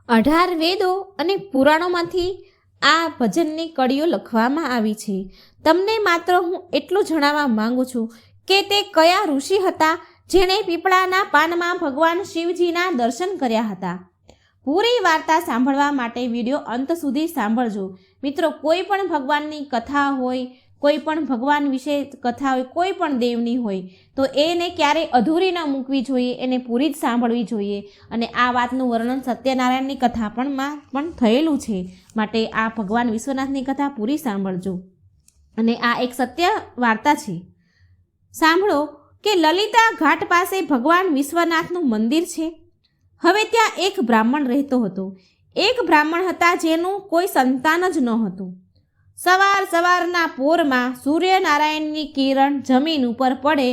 18 વેદો અને પુરાણોમાંથી આ ભજનની કડીઓ લખવામાં આવી છે. તમને માત્ર હું એટલું જણાવવા માંગુ છું કે તે કયા ઋષિ હતા જેણે પીપળાના પાનમાં ભગવાન શિવજીના દર્શન કર્યા હતા. પૂરી વાર્તા સાંભળવા માટે વિડીયો અંત સુધી સાંભળજો. મિત્રો, કોઈ પણ ભગવાનની કથા હોય, કોઈ પણ ભગવાન વિશે કથા હોય, કોઈ પણ દેવની હોય તો એને ક્યારેય અધૂરી ન મૂકવી જોઈએ, એને પૂરી જ સાંભળવી જોઈએ. અને આ વાતનું વર્ણન સત્યનારાયણની કથા પણ થયેલું છે. માટે આ ભગવાન વિશ્વનાથની કથા પૂરી સાંભળજો. અને આ એક સત્ય વાર્તા છે. સાંભળો કે લલિતા ઘાટ પાસે ભગવાન વિશ્વનાથનું મંદિર છે. હવે ત્યાં એક બ્રાહ્મણ રહેતો હતો. એક બ્રાહ્મણ હતા જેનું કોઈ સંતાન જ ન હતું. સવારના પોરમાં સૂર્યનારાયણની કિરણ જમીન ઉપર પડે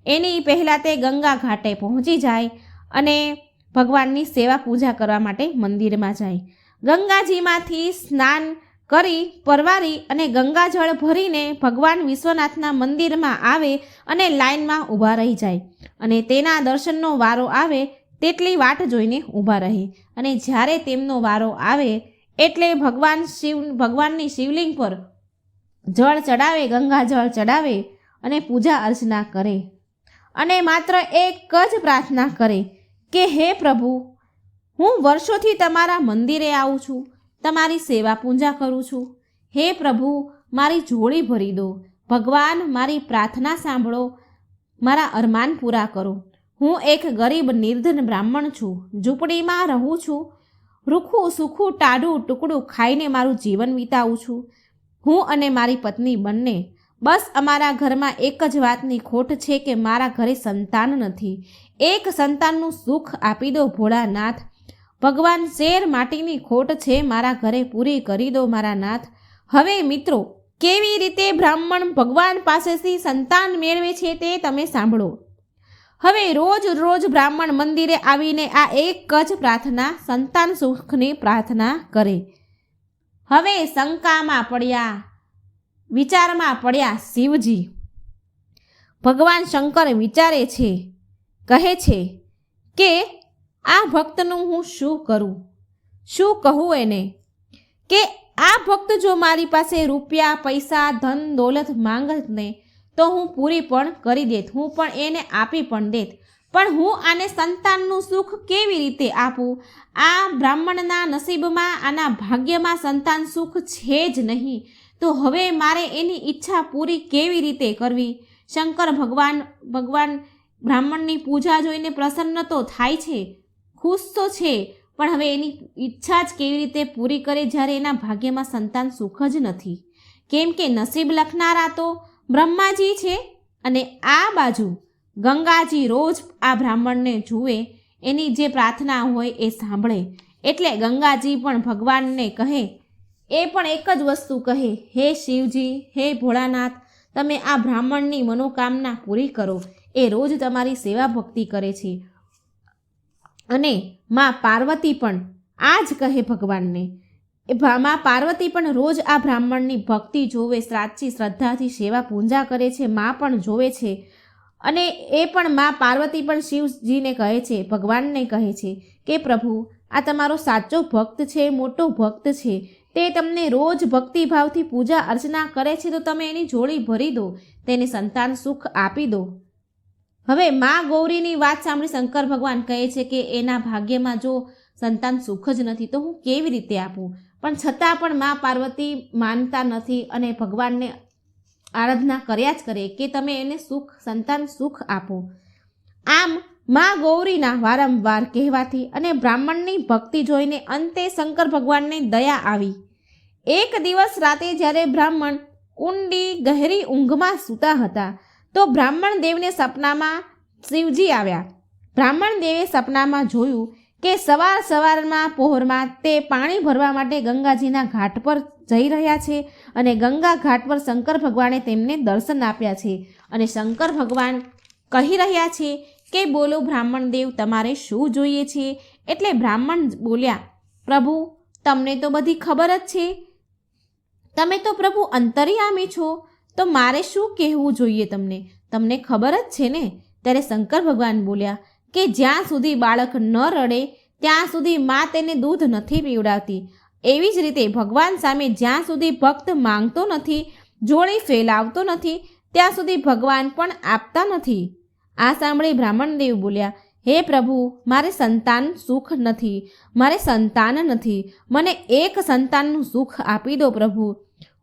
એની પહેલાં તે ગંગા ઘાટે પહોંચી જાય અને ભગવાનની સેવા પૂજા કરવા માટે મંદિરમાં જાય. ગંગાજીમાંથી સ્નાન કરી પરવારી અને ગંગાજળ ભરીને ભગવાન વિશ્વનાથના મંદિરમાં આવે અને લાઇનમાં ઊભા રહી જાય અને તેના દર્શનનો વારો આવે તેટલી વાટ જોઈને ઊભા રહે. અને જ્યારે તેમનો વારો આવે એટલે ભગવાનની શિવલિંગ પર જળ ચડાવે, ગંગાજળ ચડાવે અને પૂજા અર્ચના કરે અને માત્ર એક જ પ્રાર્થના કરે કે હે પ્રભુ, હું વર્ષોથી તમારા મંદિરે આવું છું, તમારી સેવા પૂજા કરું છું. હે પ્રભુ, મારી ઝોળી ભરી દો. ભગવાન, મારી પ્રાર્થના સાંભળો, મારા અરમાન પૂરા કરો. હું એક ગરીબ નિર્ધન બ્રાહ્મણ છું, ઝૂંપડીમાં રહું છું, રૂખું સૂખું ટાઢું ટુકડું ખાઈને મારું જીવન વિતાવું છું. હું અને મારી પત્ની બંને. બસ અમારા ઘરમાં એક જ વાતની ખોટ છે કે મારા ઘરે સંતાન નથી. એક સંતાનનું સુખ આપી દો ભોળાનાથ. ભગવાન, શેર માટીની ખોટ છે, મારા ઘરે પૂરી કરી દો મારા નાથ. હવે મિત્રો, કેવી રીતે બ્રાહ્મણ ભગવાન પાસેથી સંતાન મેળવે છે તે તમે સાંભળો. હવે રોજ બ્રાહ્મણ મંદિરે આવીને આ એક જ પ્રાર્થના, સંતાન સુખની પ્રાર્થના કરે. હવે શંકામાં પડ્યા, વિચારમાં પડ્યા શિવજી. ભગવાન શંકર વિચારે છે, કહે છે કે આ ભક્તનું હું શું કરું, શું કહું એને, કે આ ભક્ત જો મારી પાસે રૂપિયા, પૈસા, ધન દોલત માંગત ને તો હું પૂરી પણ કરી દેત, હું પણ એને આપી પણ દેત. પણ હું આને સંતાનનું સુખ કેવી રીતે આપું? આ બ્રાહ્મણના નસીબમાં, આના ભાગ્યમાં સંતાન સુખ છે જ નહીં. તો હવે મારે એની ઈચ્છા પૂરી કેવી રીતે કરવી? શંકર ભગવાન બ્રાહ્મણની પૂજા જોઈને પ્રસન્ન તો થાય છે, ખુશ તો છે, પણ હવે એની ઈચ્છા જ કેવી રીતે પૂરી કરે જ્યારે એના ભાગ્યમાં સંતાન સુખ જ નથી? કેમ કે નસીબ લખનારા તો બ્રહ્માજી છે અને આ બાજુ ગંગાજી રોજ આ બ્રાહ્મણને જુએ, એની જે પ્રાર્થના હોય એ સાંભળે. એટલે ગંગાજી પણ ભગવાનને કહે, એ પણ એક જ વસ્તુ કહે, હે શિવજી, હે ભોળાનાથ, તમે આ બ્રાહ્મણની મનોકામના પૂરી કરો. એ રોજ તમારી સેવા ભક્તિ કરે છે. અને માં પાર્વતી પણ આ જ કહે ભગવાનને. માં પાર્વતી પણ રોજ આ બ્રાહ્મણની ભક્તિ જોવે, સાચી શ્રદ્ધાથી સેવા પૂજા કરે છે. માં પણ જોવે છે અને એ પણ માં પાર્વતી પણ શિવજીને કહે છે, ભગવાનને કહે છે કે પ્રભુ, આ તમારો સાચો ભક્ત છે, મોટો ભક્ત છે, તે તમને રોજ ભક્તિભાવથી પૂજા અર્ચના કરે છે, તો તમે એની ઝોળી ભરી દો, તેને સંતાન સુખ આપી દો. હવે માં ગૌરીની વાત સાંભળી શંકર ભગવાન કહે છે કે એના ભાગ્યમાં જો સંતાન સુખ જ નથી તો હું કેવી રીતે આપું? પણ છતાં પણ માં પાર્વતી માનતા નથી અને ભગવાનને આરાધના કર્યા જ કરે કે તમે એને સંતાન સુખ આપો. આમ માં ગૌરીના વારંવાર કહેવાથી અને બ્રાહ્મણની ભક્તિ જોઈને અંતે શંકર ભગવાનને દયા આવી. એક દિવસ રાતે જ્યારે બ્રાહ્મણ ઊંડી ગહેરી ઊંઘમાં સૂતા હતા તો બ્રાહ્મણ દેવને સપનામાં શિવજી આવ્યા. બ્રાહ્મણ દેવે સપનામાં જોયું કે સવારમાં પહોરમાં તે પાણી ભરવા માટે ગંગાજીના ઘાટ પર જઈ રહ્યા છે અને ગંગા ઘાટ પર શંકર ભગવાને તેમને દર્શન આપ્યા છે. અને શંકર ભગવાન કહી રહ્યા છે કે બોલો બ્રાહ્મણ દેવ, તમારે શું જોઈએ છે? એટલે બ્રાહ્મણ બોલ્યા, પ્રભુ, તમને તો બધી ખબર જ છે, તમે તો પ્રભુ અંતર્યામી છો, તો મારે શું કહેવું જોઈએ તમને? તમને ખબર જ છે ને? ત્યારે શંકર ભગવાન બોલ્યા કે જ્યાં સુધી બાળક ન રડે ત્યાં સુધી મા તેને દૂધ નથી પીવડાવતી. એવી જ રીતે ભગવાન સામે જ્યાં સુધી ભક્ત માંગતો નથી, જોડી ફેલાવતો નથી, ત્યાં સુધી ભગવાન પણ આપતા નથી. આ સાંભળી બ્રાહ્મણદેવ બોલ્યા, હે પ્રભુ, મારે સંતાન સુખ નથી, મારે સંતાન નથી, મને એક સંતાનનું સુખ આપી દો પ્રભુ.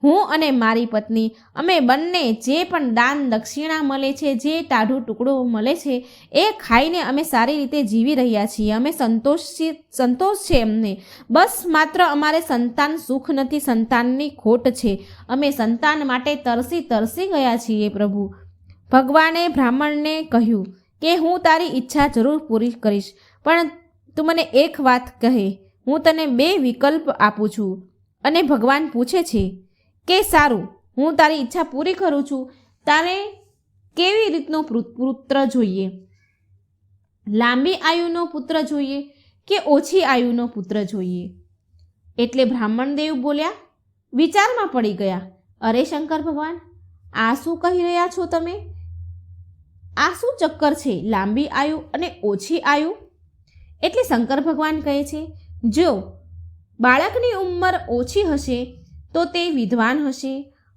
હું અને મારી પત્ની અમે બંને જે પણ દાન દક્ષિણા મળે છે, જે ટાઢું ટુકડો મળે છે, એ ખાઈને અમે સારી રીતે જીવી રહ્યા છીએ. અમે સંતોષ છે અમને. બસ માત્ર અમારે સંતાન સુખ નથી, સંતાનની ખોટ છે. અમે સંતાન માટે તરસી ગયા છીએ પ્રભુ. ભગવાને બ્રાહ્મણને કહ્યું કે હું તારી ઈચ્છા જરૂર પૂરી કરીશ, પણ તું મને એક વાત કહે. હું તને 2 વિકલ્પ આપું છું. અને ભગવાન પૂછે છે કે સારું, હું તારી ઈચ્છા પૂરી કરું છું, તારે કેવી રીતનો પુત્ર જોઈએ? લાંબી આયુનો પુત્ર જોઈએ કે ઓછી આયુનો પુત્ર જોઈએ? એટલે બ્રાહ્મણદેવ બોલ્યા, વિચારમાં પડી ગયા, અરે શંકર ભગવાન, આ શું કહી રહ્યા છો તમે? આ શું ચક્કર છે, લાંબી આયુ અને ઓછી આયુ? એટલે શંકર ભગવાન કહે છે, જો બાળકની ઉંમર ઓછી હશે તો તે વિદ્વાન હશે,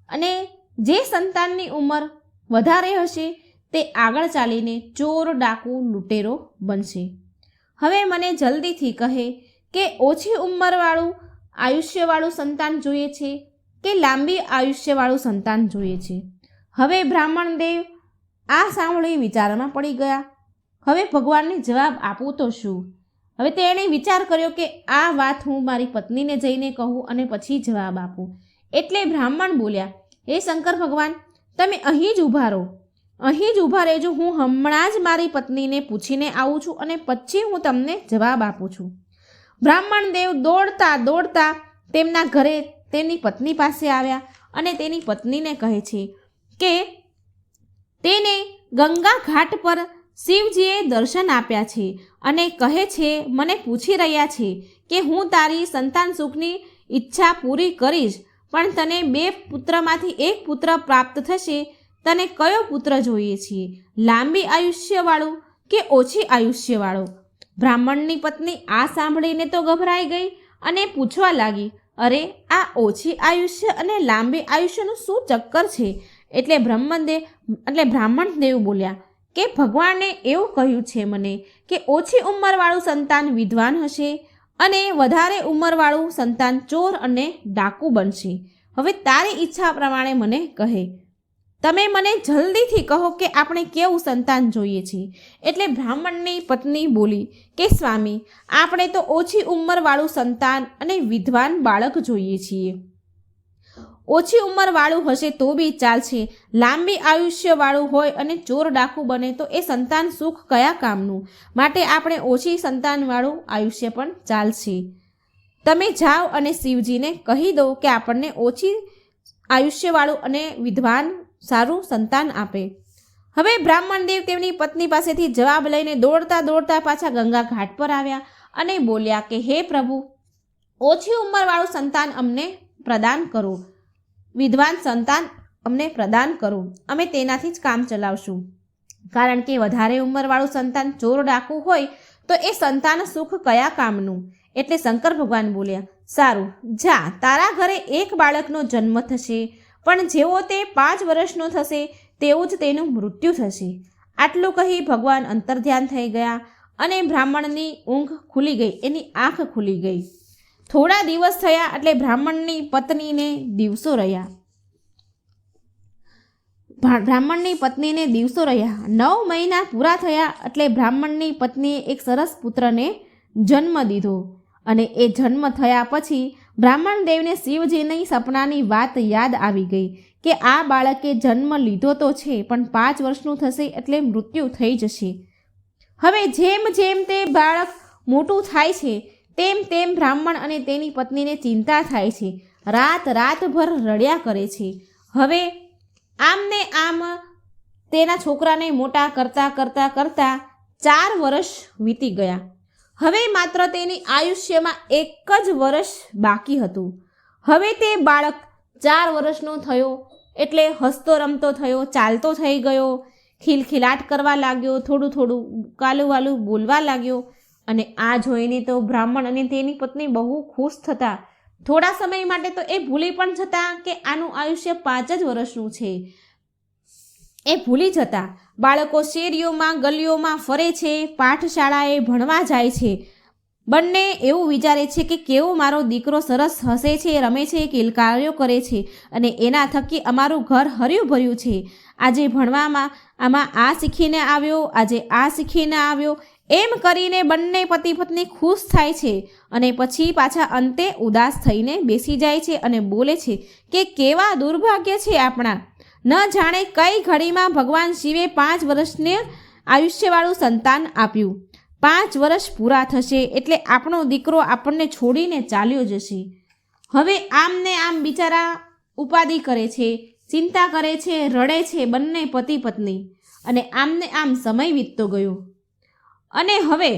અને જે સંતાનની ઉંમર વધારે હશે તે આગળ ચાલીને ચોર, ડાકુ, લૂંટેરો બનશે. હવે મને જલ્દીથી કહે કે ઓછી ઉંમરવાળું આયુષ્યવાળું સંતાન જોઈએ છે કે લાંબી આયુષ્યવાળું સંતાન જોઈએ છે? હવે બ્રાહ્મણદેવ આ સાંભળી વિચારમાં પડી ગયા. હવે ભગવાનને જવાબ આપું તો શું? હવે તેણે વિચાર કર્યો કે આ વાત હું મારી પત્નીને જઈને કહું અને પછી જવાબ આપું. એટલે બ્રાહ્મણ બોલ્યા, હે શંકર ભગવાન, તમે અહીં જ ઊભા રહો, અહીં જ ઊભા રહેજો. હું હમણાં જ મારી પત્નીને પૂછીને આવું છું અને પછી હું તમને જવાબ આપું છું. બ્રાહ્મણદેવ દોડતા તેમના ઘરે તેની પત્ની પાસે આવ્યા અને તેની પત્નીને કહે છે કે તેને ગંગા ઘાટ પર શિવજીએ દર્શન આપ્યા છે અને કહે છે, મને પૂછી રહ્યા છે કે હું તારી સંતાન સુખની ઈચ્છા પૂરી કરીશ, પણ તને 2 પુત્રમાંથી 1 પુત્ર પ્રાપ્ત થશે. તને કયો પુત્ર જોઈએ છે, લાંબી આયુષ્યવાળું કે ઓછી આયુષ્યવાળો? બ્રાહ્મણની પત્ની આ સાંભળીને તો ગભરાઈ ગઈ અને પૂછવા લાગી, અરે આ ઓછી આયુષ્ય અને લાંબી આયુષ્યનું શું ચક્કર છે? એટલે બ્રાહ્મણદેવ બોલ્યા કે ભગવાને એવું કહ્યું છે મને કે ઓછી ઉંમરવાળું સંતાન વિદ્વાન હશે અને વધારે ઉંમરવાળું સંતાન ચોર અને ડાકુ બનશે. હવે તારી ઈચ્છા પ્રમાણે મને કહે. તમે મને જલ્દીથી કહો કે આપણે કેવું સંતાન જોઈએ છે? એટલે બ્રાહ્મણની પત્ની બોલી કે સ્વામી, આપણે તો ઓછી ઉંમરવાળું સંતાન અને વિદ્વાન બાળક જોઈએ છીએ. ઓછી ઉંમરવાળું હશે તો બી ચાલશે, લાંબી આયુષ્યવાળું હોય અને ચોર ડાકુ બને તો એ સંતાન સુખ કયા કામનું? માટે આપણે ઓછી સંતાનવાળું આયુષ્ય પણ ચાલશે. તમે જાઓ અને શિવજીને કહી દો કે આપણને ઓછી આયુષ્યવાળું અને વિદ્વાન સારું સંતાન આપે. હવે બ્રાહ્મણદેવ તેમની પત્ની પાસેથી જવાબ લઈને દોડતા પાછા ગંગા ઘાટ પર આવ્યા અને બોલ્યા કે હે પ્રભુ, ઓછી ઉંમરવાળું સંતાન અમને પ્રદાન કરો, વિદ્વાન સંતાન અમને પ્રદાન કરો, અમે તેનાથી જ કામ ચલાવશું. કારણ કે વધારે ઉંમરવાળું સંતાન ચોર ડાકુ હોય તો એ સંતાન સુખ કયા કામનું? એટલે શંકર ભગવાન બોલ્યા, સારું, જા, તારા ઘરે 1 બાળકનો જન્મ થશે, પણ જેવો તે 5 વર્ષનો થશે તેવું જ તેનું મૃત્યુ થશે. આટલું કહી ભગવાન અંતર્ધ્યાન થઈ ગયા અને બ્રાહ્મણની ઊંઘ ખુલી ગઈ, એની આંખ ખુલી ગઈ. થોડા દિવસ થયા એટલે બ્રાહ્મણની પત્નીને દિવસો રહ્યા. 9 મહિના પૂરા થયા એટલે બ્રાહ્મણની પત્નીએ એક સરસ પુત્રને જન્મ દીધો. અને એ જન્મ થયા પછી બ્રાહ્મણદેવને શિવજીની સપનાની વાત યાદ આવી ગઈ કે આ બાળકે જન્મ લીધો તો છે, પણ 5 વર્ષનું થશે એટલે મૃત્યુ થઈ જશે. હવે જેમ તે બાળક મોટું થાય છે તેમ બ્રાહ્મણ અને તેની પત્નીને ચિંતા થાય છે. રાતભર રડ્યા કરે છે. હવે આમને આમ તેના છોકરાને મોટા કરતા 4 વર્ષ વીતી ગયા. હવે માત્ર તેની આયુષ્યમાં 1 જ વર્ષ બાકી હતું. હવે તે બાળક 4 વર્ષનો થયો એટલે હસતો રમતો થયો, ચાલતો થઈ ગયો, ખિલખિલાટ કરવા લાગ્યો, થોડું કાલું વાલું બોલવા લાગ્યો અને આ જોઈને તો બ્રાહ્મણ અને તેની પત્ની બહુ ખુશ થતા. થોડા સમય માટે તો એ ભૂલી પણ જતા કે આનું આયુષ્ય 5 જ વર્ષનું છે. એ ભૂલી જતા. બાળકો શેરીઓમાં ગલીઓમાં ફરે છે, પાઠશાળાએ ભણવા જાય છે. બંને એવું વિચારે છે કે કેવો મારો દીકરો સરસ હસે છે, રમે છે, કિલકાર્યો કરે છે અને એના થકી અમારું ઘર હર્યું ભર્યું છે. આજે ભણવામાં આમાં આ શીખીને આવ્યો, આજે આ શીખીને આવ્યો, એમ કરીને બંને પતિ પત્ની ખુશ થાય છે અને પછી પાછા અંતે ઉદાસ થઈને બેસી જાય છે અને બોલે છે કે કેવા દુર્ભાગ્ય છે આપણા. ન જાણે કઈ ઘડીમાં ભગવાન શિવે 5 વર્ષને આયુષ્યવાળું સંતાન આપ્યું. 5 વર્ષ પૂરા થશે એટલે આપણો દીકરો આપણને છોડીને ચાલ્યો જશે. હવે આમ ને આમ બિચારા ઉપાધિ કરે છે, ચિંતા કરે છે, રડે છે બંને પતિ પત્ની. અને આમને આમ સમય વીતતો ગયો અને હવે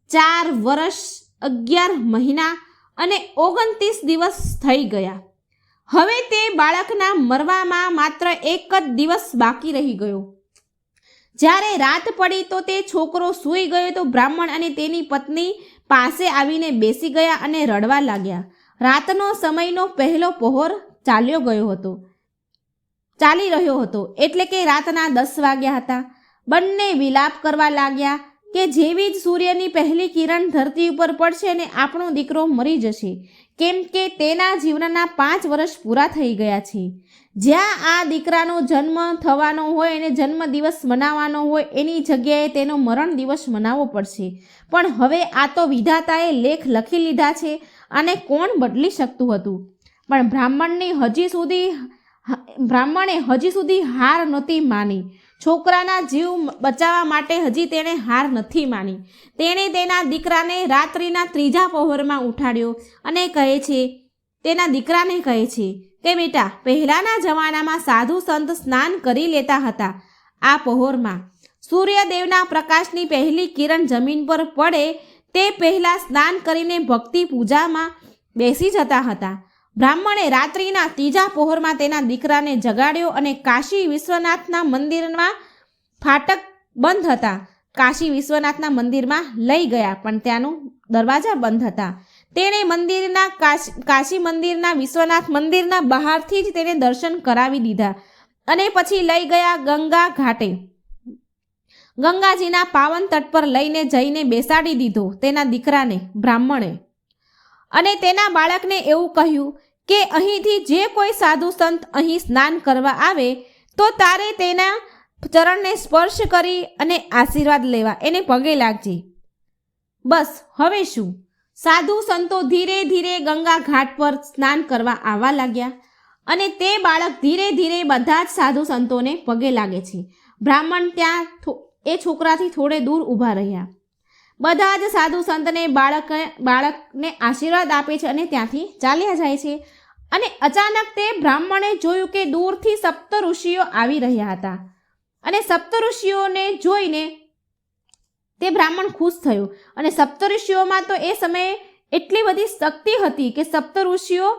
4 વર્ષ 11 મહિના અને 29 દિવસ થઈ ગયા. હવે તે બાળકના મરવામાં માત્ર 1 જ દિવસ બાકી રહી ગયો. જ્યારે રાત પડી તો તે છોકરો સૂઈ ગયો તો બ્રાહ્મણ અને તેની પત્ની પાસે આવીને બેસી ગયા અને રડવા લાગ્યા. રાતનો સમયનો પહેલો પહોર ચાલી રહ્યો હતો એટલે કે રાતના 10 વાગ્યા હતા. બંને વિલાપ કરવા લાગ્યા કે જેવી જ સૂર્યની પહેલી કિરણ ધરતી ઉપર પડશે ને આપણો દીકરો મરી જશે, કેમ કે તેના જીવનના 5 વર્ષ પૂરા થઈ ગયા છે. જ્યાં આ દીકરાનો જન્મ થવાનો હોય અને જન્મદિવસ મનાવવાનો હોય એની જગ્યાએ તેનો મરણ દિવસ મનાવવો પડશે. પણ હવે આ તો વિધાતાએ લેખ લખી લીધા છે અને કોણ બદલી શકતું હતું. પણ બ્રાહ્મણે હજી સુધી હાર નહોતી માની. છોકરાના જીવ બચાવવા માટે હજી તેણે હાર નથી માની. તેણે તેના દીકરાને રાત્રિના 3જા પહોરમાં ઉઠાડ્યો અને તેના દીકરાને કહે છે કે બેટા, પહેલાંના જમાનામાં સાધુ સંત સ્નાન કરી લેતા હતા. આ પહોરમાં સૂર્યદેવના પ્રકાશની પહેલી કિરણ જમીન પર પડે તે પહેલાં સ્નાન કરીને ભક્તિ પૂજામાં બેસી જતા હતા. બ્રાહ્મણે રાત્રિના 3જા પહોરમાં તેના દીકરાને જગાડ્યો અને કાશી વિશ્વનાથના મંદિરમાં ફાટક બંધ હતા. કાશી વિશ્વનાથના મંદિરમાં લઈ ગયા પણ ત્યાંનું દરવાજા બંધ હતા. તેણે કાશી મંદિરના વિશ્વનાથ મંદિરના બહારથી જ તેને દર્શન કરાવી દીધા અને પછી લઈ ગયા ગંગા ઘાટે. ગંગાજીના પાવન તટ પર લઈને જઈને બેસાડી દીધો તેના દીકરાને બ્રાહ્મણે. અને તેના બાળકને એવું કહ્યું કે અહીંથી જે કોઈ સાધુ સંત અહીં સ્નાન કરવા આવે તો તારે તેના ચરણને સ્પર્શ કરી અને આશીર્વાદ લેવા, એને પગે લાગજે. બસ હવે શું? સાધુ સંતો ધીરે ધીરે ગંગા ઘાટ પર સ્નાન કરવા આવવા લાગ્યા અને તે બાળક ધીરે ધીરે બધા જ સાધુ સંતોને પગે લાગે છે. બ્રાહ્મણ ત્યાં એ છોકરાથી થોડે દૂર ઊભા રહ્યા. બધા જ સાધુ સંતને બાળકને આશીર્વાદ આપે છે અને ત્યાંથી ચાલ્યા જાય છે. અને અચાનક તે બ્રાહ્મણે જોયું કે દૂરથી સપ્તઋષિઓ આવી રહ્યા હતા અને સપ્તઋષિઓને જોઈને તે બ્રાહ્મણ ખુશ થયો. અને સપ્તઋષિઓમાં તો એ સમયે એટલી બધી શક્તિ હતી કે સપ્તઋષિઓ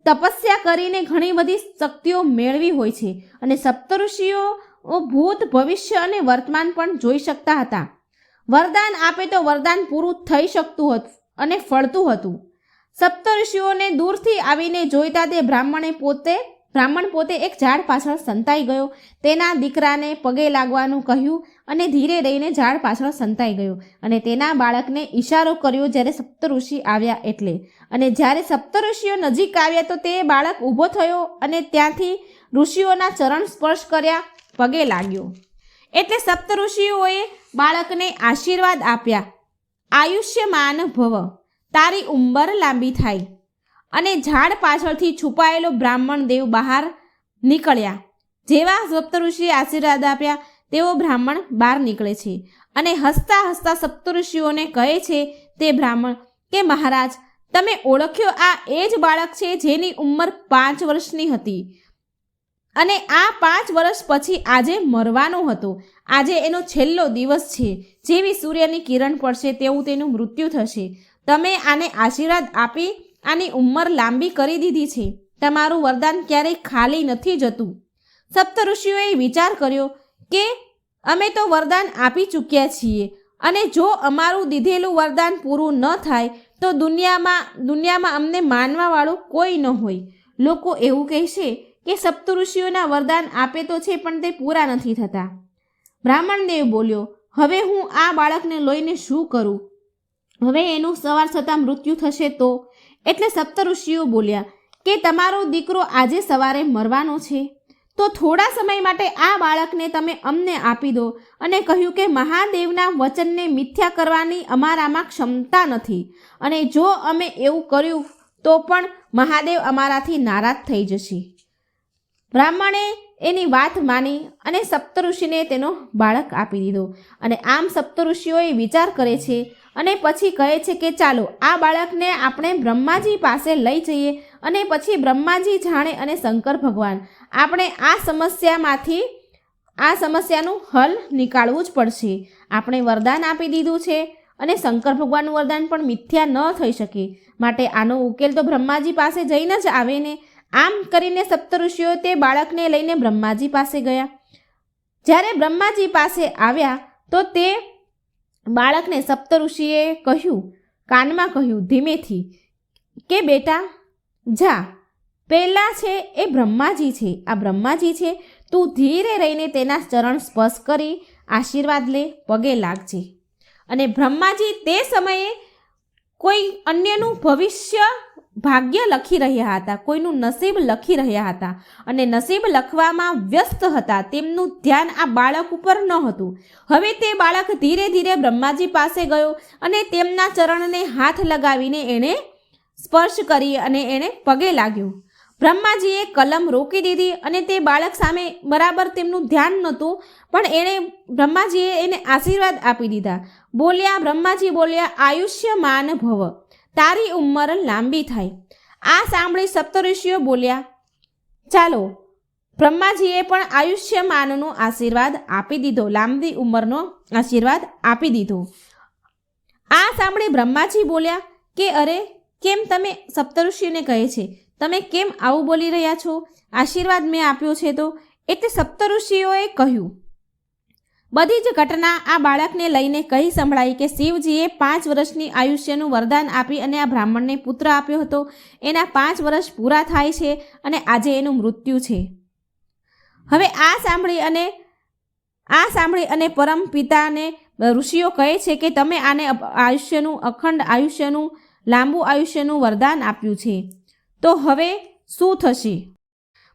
તપસ્યા કરીને ઘણી બધી શક્તિઓ મેળવી હોય છે અને સપ્તઋષિઓ ભૂત, ભવિષ્ય અને વર્તમાન પણ જોઈ શકતા હતા. વરદાન આપે તો વરદાન પૂરું થઈ શકતું હતું અને ફળતું હતું. સપ્તઋષિઓને દૂરથી આવીને જોઈતા તે બ્રાહ્મણ પોતે એક ઝાડ પાછળ સંતાઈ ગયો. તેના દીકરાને પગે લાગવાનું કહ્યું અને ધીરે રહીને ઝાડ પાછળ સંતાઈ ગયો અને તેના બાળકને ઈશારો કર્યો જ્યારે સપ્તઋષિ આવ્યા એટલે. અને જ્યારે સપ્તઋષિઓ નજીક આવ્યા તો તે બાળક ઊભો થયો અને ત્યાંથી ઋષિઓના ચરણ સ્પર્શ કર્યા, પગે લાગ્યો. એટલે સપ્તઋષિઓએ બાળકને આશીર્વાદ આપ્યા, આયુષ્યમાન ભવ, તારી ઉંમર લાંબી થાય. અને ઝાડ પાછળથી છુપાયેલો બ્રાહ્મણ દેવ બહાર નીકળ્યા. જેવા સપ્તઋષિએ આશીર્વાદ આપ્યા તેવો બ્રાહ્મણ બહાર નીકળે છે અને હસતા હસતા સપ્તઋષિઓને કહે છે તે બ્રાહ્મણ કે મહારાજ, તમે ઓળખ્યો આ એ જ બાળક છે જેની ઉંમર 5 વર્ષની હતી અને આ 5 વર્ષ પછી આજે મરવાનો હતો. આજે એનો છેલ્લો દિવસ છે. જેવી સૂર્યની કિરણ પડશે તેવું તેનું મૃત્યુ થશે. તમે આને આશીર્વાદ આપી આની ઉંમર લાંબી કરી દીધી છે. તમારું વરદાન ક્યારેય ખાલી નથી જતું. સપ્તઋષિઓએ વિચાર કર્યો કે અમે તો વરદાન આપી ચૂક્યા છીએ, અને જો અમારું દીધેલું વરદાન પૂરું ન થાય તો દુનિયામાં અમને માનવાવાળું કોઈ ન હોય. લોકો એવું કહેશે કે સપ્તઋષિઓના વરદાન આપે તો છે પણ તે પૂરા નથી થતા. બ્રાહ્મણદેવ બોલ્યો, હવે હું આ બાળકને લઈને શું કરું? હવે એનું સવાર થતાં મૃત્યુ થશે તો? એટલે સપ્તઋષિઓ બોલ્યા કે તમારો દીકરો આજે સવારે મરવાનો છે, તો થોડા સમય માટે આ બાળકને તમે અમને આપી દો. અને કહ્યું કે મહાદેવના વચનને મિથ્યા કરવાની અમારામાં ક્ષમતા નથી, અને જો અમે એવું કર્યું તો પણ મહાદેવ અમારાથી નારાજ થઈ જશે. બ્રાહ્મણે એની વાત માની અને સપ્તઋષિને તેનો બાળક આપી દીધો. અને આમ સપ્તઋષિઓએ વિચાર કરે છે અને પછી કહે છે કે ચાલો આ બાળકને આપણે બ્રહ્માજી પાસે લઈ જઈએ, અને પછી બ્રહ્માજી જાણે અને શંકર ભગવાન આપણે આ સમસ્યાનું હલ નીકાળવું જ પડશે. આપણે વરદાન આપી દીધું છે અને શંકર ભગવાનનું વરદાન પણ મિથ્યા ન થઈ શકે, માટે આનો ઉકેલ તો બ્રહ્માજી પાસે જઈને જ આવે ને. આમ કરીને સપ્તઋષિઓ તે બાળકને લઈને બ્રહ્માજી પાસે ગયા. જ્યારે બ્રહ્માજી પાસે આવ્યા તો તે બાળકને સપ્તઋષિએ કાનમાં કહ્યું ધીમેથી કે બેટા જા, પહેલાં છે એ બ્રહ્માજી છે, આ બ્રહ્માજી છે, તું ધીરે રહીને તેના ચરણ સ્પર્શ કરી આશીર્વાદ લે, પગે લાગજે. અને બ્રહ્માજી તે સમયે કોઈ અન્યનું ભવિષ્ય ભાગ્ય લખી રહ્યા હતા, કોઈનું નસીબ લખી રહ્યા હતા, અને નસીબ લખવામાં વ્યસ્ત હતા. તેમનું ધ્યાન આ બાળક ઉપર ન હતું. હવે તે બાળક ધીરે ધીરે બ્રહ્માજી પાસે ગયો અને તેમના ચરણને હાથ લગાવીને એણે સ્પર્શ કરી અને એણે પગે લાગ્યો. બ્રહ્માજીએ કલમ રોકી દીધી અને તે બાળક સામે બરાબર તેમનું ધ્યાન નહોતું, પણ બ્રહ્માજીએ એને આશીર્વાદ આપી દીધા. બ્રહ્માજી બોલ્યા, આયુષ્યમાન ભવ, તારી ઉંમર લાંબી થાય. આ સાંભળી સપ્તઋષિઓ બોલ્યા, ચાલો. બ્રહ્માજીએ પણ આયુષ્યમાનનો આશીર્વાદ આપી દીધો, લાંબી ઉંમરનો આશીર્વાદ આપી દીધો. આ સાંભળી બ્રહ્માજી બોલ્યા કે અરે, કેમ તમે સપ્તઋષિઓને કહે છે, તમે કેમ આવું બોલી રહ્યા છો? આશીર્વાદ મેં આપ્યો છે તો? એટલે સપ્તઋષિઓએ કહ્યું, બધી જ ઘટના આ બાળકને લઈને કહી સંભળાઈ કે શિવજીએ 5 વર્ષની આયુષ્યનું વરદાન આપી અને આ બ્રાહ્મણને પુત્ર આપ્યો હતો. એના 5 વર્ષ પૂરા થાય છે અને આજે એનું મૃત્યુ છે. હવે આ સાંભળી અને પરમ પિતાને ઋષિઓ કહે છે કે તમે આને અખંડ આયુષ્યનું, લાંબુ આયુષ્યનું વરદાન આપ્યું છે, તો હવે શું થશે?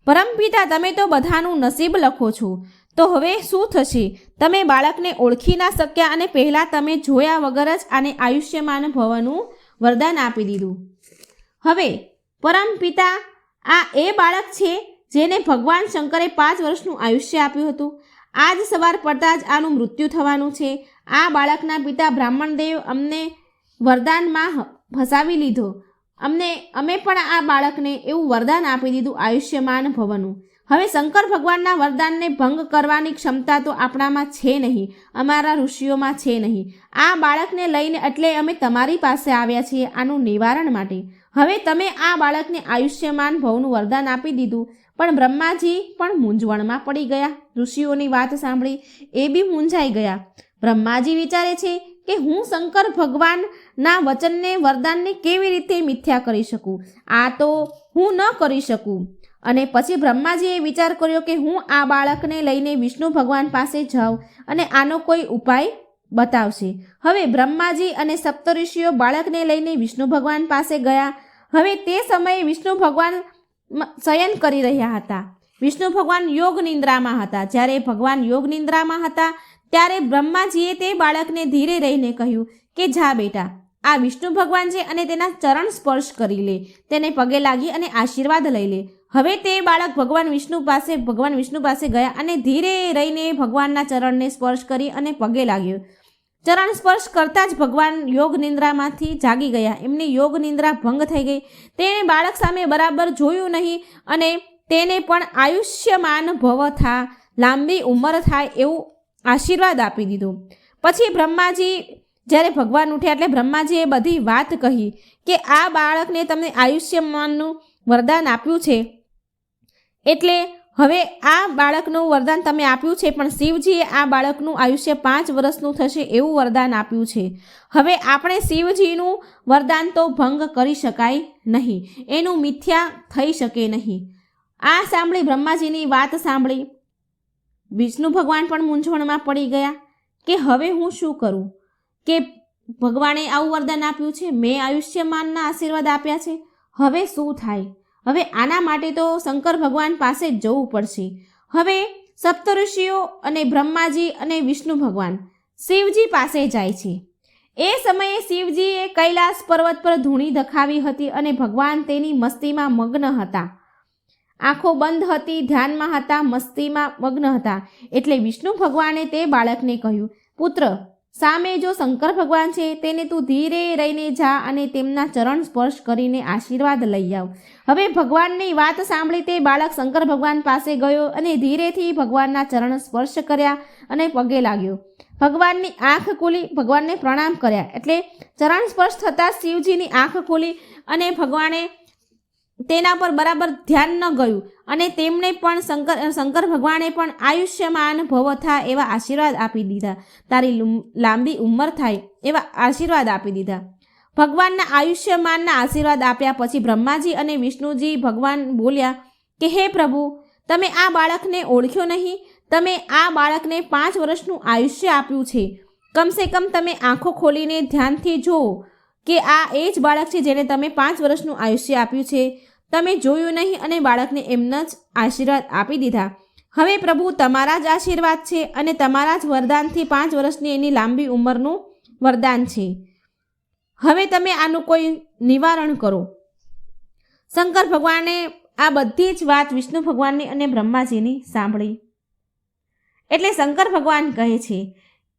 પરમપિતા, તમે તો બધાનું નસીબ લખો છો, તો હવે શું થશે? તમે બાળકને ઓળખી ના શક્યા અને પહેલાં તમે જોયા વગર જ આને આયુષ્યમાન ભવનું વરદાન આપી દીધું. હવે પરમપિતા, આ એ બાળક છે જેને ભગવાન શંકરે 5 વર્ષનું આયુષ્ય આપ્યું હતું. આજ સવાર પડતા જ આનું મૃત્યુ થવાનું છે. આ બાળકના પિતા બ્રાહ્મણદેવ અમને વરદાનમાં ફસાવી લીધો. અમે પણ આ બાળકને એવું વરદાન આપી દીધું આયુષ્યમાન ભવનું. હવે શંકર ભગવાનના વરદાનને ભંગ કરવાની ક્ષમતા તો આપણામાં છે નહીં, અમારા ઋષિઓમાં છે નહીં. આ બાળકને લઈને એટલે અમે તમારી પાસે આવ્યા છીએ આનું નિવારણ માટે. હવે તમે આ બાળકને આયુષ્યમાન ભવનું વરદાન આપી દીધું, પણ બ્રહ્માજી પણ મૂંઝવણમાં પડી ગયા. ઋષિઓની વાત સાંભળી એ બી મૂંઝાઈ ગયા. બ્રહ્માજી વિચારે છે કે હું શંકર ભગવાનના વચનને, વરદાનને કેવી રીતે મિથ્યા કરી શકું? આ તો હું ન કરી શકું. અને પછી બ્રહ્માજીએ વિચાર કર્યો કે હું આ બાળકને લઈને વિષ્ણુ ભગવાન પાસે જાઉં અને આનો કોઈ ઉપાય બતાવશે. હવે બ્રહ્માજી અને સપ્તઋષિઓ બાળકને લઈને વિષ્ણુ ભગવાન પાસે ગયા. હવે તે સમયે વિષ્ણુ ભગવાન શયન કરી રહ્યા હતા. વિષ્ણુ ભગવાન યોગ નિંદ્રામાં હતા. જ્યારે ભગવાન યોગ નિંદ્રામાં હતા ત્યારે બ્રહ્માજીએ તે બાળકને ધીરે રહીને કહ્યું કે જા બેટા, આ વિષ્ણુ ભગવાન છે અને તેના ચરણ સ્પર્શ કરી લે, તેને પગે લાગી અને આશીર્વાદ લઈ લે. હવે તે બાળક ભગવાન વિષ્ણુ પાસે ગયા અને ધીરે રહીને ભગવાનના ચરણને સ્પર્શ કરી અને પગે લાગ્યો. ચરણ સ્પર્શ કરતાં જ ભગવાન યોગ નિંદ્રામાંથી જાગી ગયા. એમની યોગ નિંદ્રા ભંગ થઈ ગઈ. તેણે બાળક સામે બરાબર જોયું નહીં અને તેને પણ આયુષ્યમાન ભવ થા, લાંબી ઉંમર થાય એવું આશીર્વાદ આપી દીધો. પછી બ્રહ્માજી જ્યારે ભગવાન ઉઠ્યા એટલે બ્રહ્માજીએ બધી વાત કહી કે આ બાળકને તમને આયુષ્યમાનનું વરદાન આપ્યું છે, એટલે હવે આ બાળકનું વરદાન તમે આપ્યું છે, પણ શિવજીએ આ બાળકનું આયુષ્ય 5 વર્ષનું થશે એવું વરદાન આપ્યું છે. હવે આપણે શિવજીનું વરદાન તો ભંગ કરી શકાય નહીં, એનું મિથ્યા થઈ શકે નહીં. આ સાંભળી બ્રહ્માજીની વાત સાંભળી વિષ્ણુ ભગવાન પણ મૂંઝવણમાં પડી ગયા કે હવે હું શું કરું, કે ભગવાને આવું વરદાન આપ્યું છે, મેં આયુષ્યમાનના આશીર્વાદ આપ્યા છે, હવે શું થાય? હવે આના માટે તો શંકર ભગવાન પાસે જ જવું પડશે. હવે સપ્તઋષિઓ અને બ્રહ્માજી અને વિષ્ણુ ભગવાન શિવજી પાસે જાય છે. એ સમયે શિવજીએ કૈલાસ પર્વત પર ધૂણી દખાવી હતી અને ભગવાન તેની મસ્તીમાં મગ્ન હતા. આંખો બંધ હતી, ધ્યાનમાં હતા, મસ્તીમાં મગ્ન હતા. એટલે વિષ્ણુ ભગવાને તે બાળકને કહ્યું, પુત્ર, સામે જો શંકર ભગવાન છે તેને તું ધીરે રહીને જા અને તેમના ચરણ સ્પર્શ કરીને આશીર્વાદ લઈ આવ. હવે ભગવાનની વાત સાંભળી તે બાળક શંકર ભગવાન પાસે ગયો અને ધીરેથી ભગવાનના ચરણ સ્પર્શ કર્યા અને પગે લાગ્યો. ભગવાનની આંખ ખુલી, ભગવાનને પ્રણામ કર્યા. એટલે ચરણ સ્પર્શ થતાં શિવજીની આંખ ખુલી અને ભગવાને તેના પર બરાબર ધ્યાન ન ગયું અને તેમણે પણ શંકર ભગવાને પણ આયુષ્યમાન ભવ થાય એવા આશીર્વાદ આપી દીધા, તારી લાંબી ઉંમર થાય એવા આશીર્વાદ આપી દીધા. ભગવાનના આયુષ્યમાનના આશીર્વાદ આપ્યા પછી બ્રહ્માજી અને વિષ્ણુજી ભગવાન બોલ્યા કે હે પ્રભુ, તમે આ બાળકને ઓળખ્યો નહીં, તમે આ બાળકને 5 વર્ષનું આયુષ્ય આપ્યું છે. કમસે કમ તમે આંખો ખોલીને ધ્યાનથી જુઓ કે આ એ જ બાળક છે જેને તમે 5 વર્ષનું આયુષ્ય આપ્યું છે. તમે જોયું નહીં અને બાળકને એમના જ આશીર્વાદ આપી દીધા. હવે પ્રભુ તમારા જ આશીર્વાદ છે અને તમારા જ વરદાનથી 5 વર્ષની એની લાંબી ઉંમરનું વરદાન છે. હવે તમે આનું કોઈ નિવારણ કરો. શંકર ભગવાને આ બધી જ વાત વિષ્ણુ ભગવાનની અને બ્રહ્માજીની સાંભળી. એટલે શંકર ભગવાન કહે છે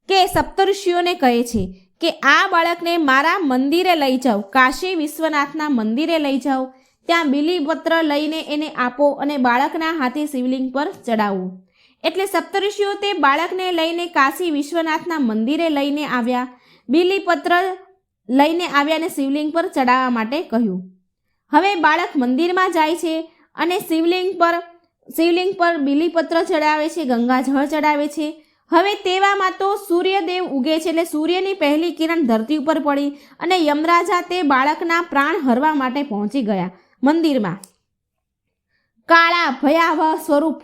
કે સપ્તઋષિઓને કહે છે કે આ બાળકને મારા મંદિરે લઈ જાઓ, કાશી વિશ્વનાથના મંદિરે લઈ જાઓ, ત્યાં બીલીપત્ર લઈને એને આપો અને બાળકના હાથે શિવલિંગ પર ચડાવો. એટલે સપ્તઋષિઓ તે બાળકને લઈને કાશી વિશ્વનાથના મંદિરે લઈને આવ્યા, બીલીપત્ર લઈને આવ્યા અને શિવલિંગ પર ચડાવવા માટે કહ્યું. હવે બાળક મંદિરમાં જાય છે અને શિવલિંગ પર બીલીપત્ર ચડાવે છે, ગંગાજળ ચડાવે છે. હવે તેવામાં તો સૂર્યદેવ ઉગે છે, એટલે સૂર્યની પહેલી કિરણ ધરતી ઉપર પડી અને યમરાજા તે બાળકના પ્રાણ હરવા માટે પહોંચી ગયા મંદિરમાં. કાળા ભયાવહ સ્વરૂપ,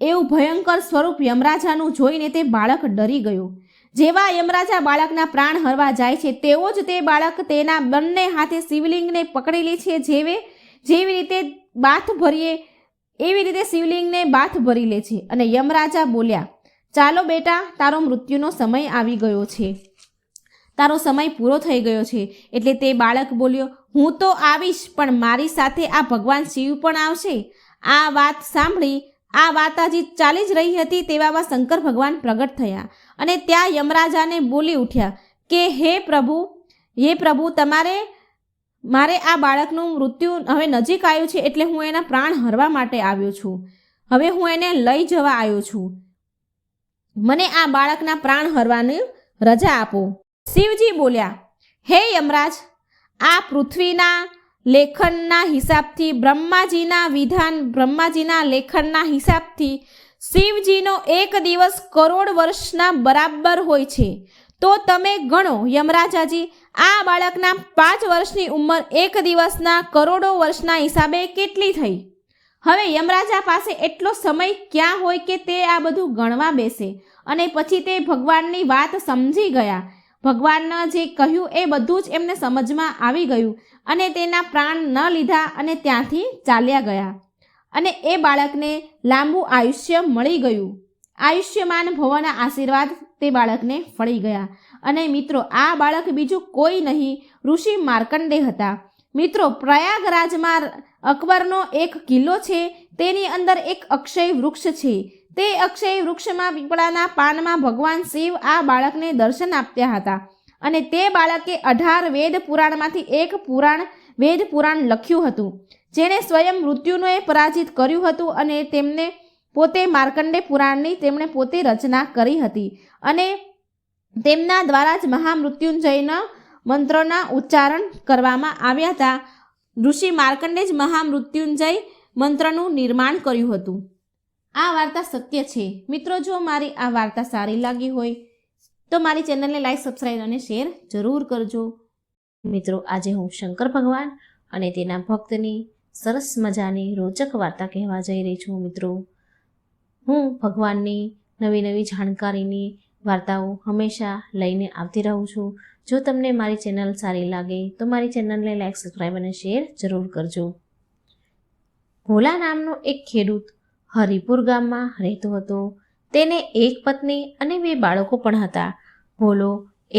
એવું ભયંકર સ્વરૂપ યમરાજાનું જોઈને તે બાળક ડરી ગયો. જેવા યમરાજા બાળકના પ્રાણ હરવા જાય છે તેવો જ તે બાળક તેના બંને હાથે શિવલિંગને પકડી લે છે. જેવી રીતે બાથ ભરીએ એવી રીતે શિવલિંગને બાથ ભરી લે છે. અને યમરાજા બોલ્યા, ચાલો બેટા, તારો મૃત્યુનો સમય આવી ગયો છે, તારો સમય પૂરો થઈ ગયો છે. એટલે તે બાળક બોલ્યો, હું તો આવીશ, પણ મારી સાથે આ ભગવાન શિવ પણ આવશે. આ વાત સાંભળી, આ વાત હજી ચાલી જ રહી હતી તેવામાં શંકર ભગવાન પ્રગટ થયા અને ત્યાં યમરાજાને બોલી ઉઠ્યા કે હે પ્રભુ, મારે આ બાળકનું મૃત્યુ હવે નજીક આવ્યું છે, એટલે હું એના પ્રાણ હરવા માટે આવ્યો છું. હવે હું એને લઈ જવા આવ્યો છું. મને આ બાળકના પ્રાણ હરવાની રજા આપો. શિવજી બોલ્યા, હે યમરાજ, આ પૃથ્વીના લેખનના હિસાબથી, બ્રહ્માજીના લેખનના હિસાબથી શિવજીનો 1 દિવસ કરોડ વર્ષના બરાબર હોય છે. તો તમે ગણો યમરાજાજી, આ બાળકના 5 વર્ષની ઉંમર 1 દિવસના કરોડો વર્ષના હિસાબે કેટલી થઈ? હવે યમરાજા પાસે એટલો સમય ક્યાં હોય કે તે આ બધું ગણવા બેસે? અને પછી તે ભગવાનની વાત સમજી ગયા. ભગવાનને જે કહ્યું એ બધું જ એમને સમજમાં આવી ગયું અને તેના પ્રાણ ન લીધા અને ત્યાંથી ચાલ્યા ગયા. અને એ બાળકને લાંબુ આયુષ્ય મળી ગયું. આયુષ્યમાન ભવના આશીર્વાદ તે બાળકને ફળી ગયા. અને મિત્રો, આ બાળક બીજું કોઈ નહીં, ઋષિ માર્કંડે હતા. મિત્રો, પ્રયાગરાજમાં અકબરનો એક કિલ્લો છે, તેની અંદર એક અક્ષય વૃક્ષ છે. તે અક્ષય વૃક્ષમાં પીપળાના પાનમાં ભગવાન શિવ આ બાળકને દર્શન આપ્યા હતા. અને તે બાળકે 18 વેદ પુરાણમાંથી એક વેદ પુરાણ લખ્યું હતું, જેણે સ્વયં મૃત્યુને પરાજિત કર્યું હતું. અને તેમને પોતે માર્કંડે પુરાણની તેમણે પોતે રચના કરી હતી અને તેમના દ્વારા જ મહામૃત્યુંજયના મંત્રોના ઉચ્ચારણ કરવામાં આવ્યા હતા. ઋષિ માર્કંડે જ મહામૃત્યુંજય મંત્રનું નિર્માણ કર્યું હતું. આ વાર્તા સત્ય છે. મિત્રો, જો મારી આ વાર્તા સારી લાગી હોય તો મારી ચેનલને લાઈક, સબસ્ક્રાઈબ અને શેર જરૂર કરજો. મિત્રો, આજે હું શંકર ભગવાન અને તેના ભક્તની સરસ મજાની રોચક વાર્તા કહેવા જઈ રહી છું. મિત્રો, હું ભગવાનની નવી નવી જાણકારીની વાર્તાઓ હંમેશા લઈને આવતી રહું છું. જો તમને મારી ચેનલ સારી લાગે તો મારી ચેનલને લાઈક, સબસ્ક્રાઈબ અને શેર જરૂર કરજો. ભોલા નામનો એક ખેડૂત હરિપુર ગામમાં રહેતો હતો. તેને એક પત્ની અને 2 બાળકો પણ હતા. ભોલો